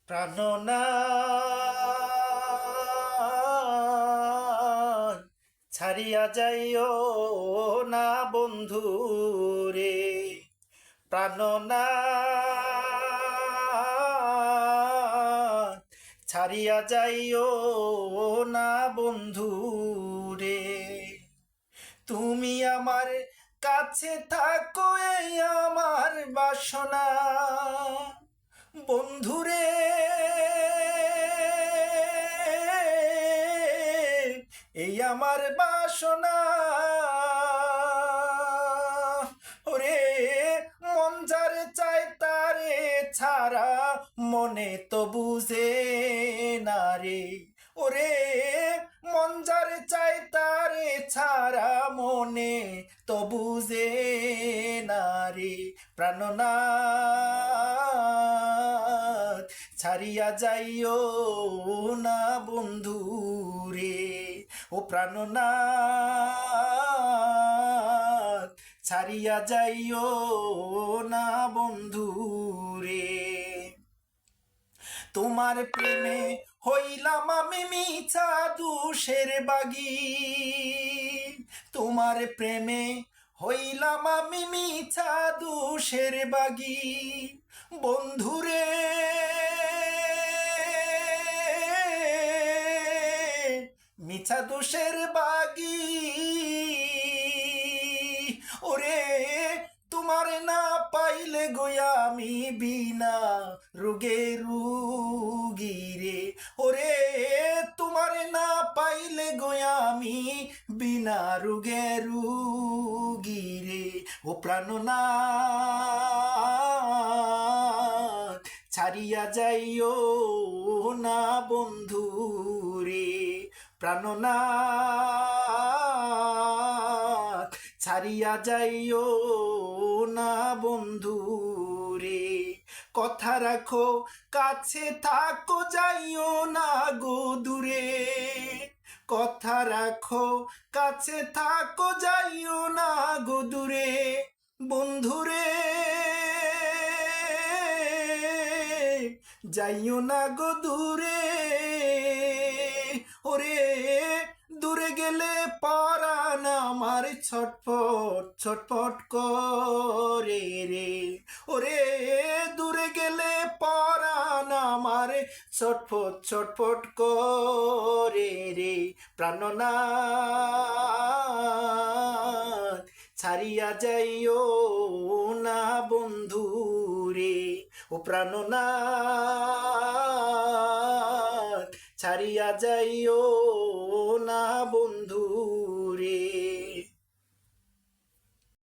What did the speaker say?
প্রাণনাথ ছাড়িয়া যাইও না বন্ধু রে। প্রাণনাথ ছাড়িয়া যাইও না বন্ধু রে। তুমি আমার কাছে থাকো, এই আমার বাসনা বন্ধুরে। এই আমার বাসনা ওরে, মন যারে চায় তারে ছাড়া মনে তো বুঝে না রে। ওরে মন যারে চায় তারে ছাড়া মনে তো বুঝে না রে। প্রাণনাথ ছাড়িয়া যাইও না বন্ধু রে। ও প্রাণনাথ ছাড়িয়া যাইও না বন্ধু রে। তোমার প্রেমে হইলাম আমি মিছা দুষের বাগী। তোমার প্রেমে হইলাম আমি মিছা দুষের বাগী বন্ধুরে। মিছা দোষের বাগী ওরে, তোমার না পাইলে গোয়া আমি বিনা রোগে রুগী রে। ওরে তোমার না পাইলে গোয়া আমি বিনা রোগে রুগী রে। ও প্রাণনাথ ছাড়িয়া যাইও না বন্ধু রে। প্রাণনাথ ছাড়িয়া যাইও না বন্ধু রে। কথা রাখো কাছে থাকো, যাইও না গো দূরে। কথা রাখো কাছে থাকো, যাইও না গো দূরে বন্ধুরে। যাইও না গো দূরে। ওরে দূরে গেলে পরাণ আমার ছটফট ছটফট করে রে। ওরে দূরে গেলে পরাণ আমার ছটফট ছটফট করে রে। প্রাণনাথ ছাড়িয়া যাইও না বন্ধু রে। ও প্রাণনাথ ছাড়িয়া যাইও না বন্ধু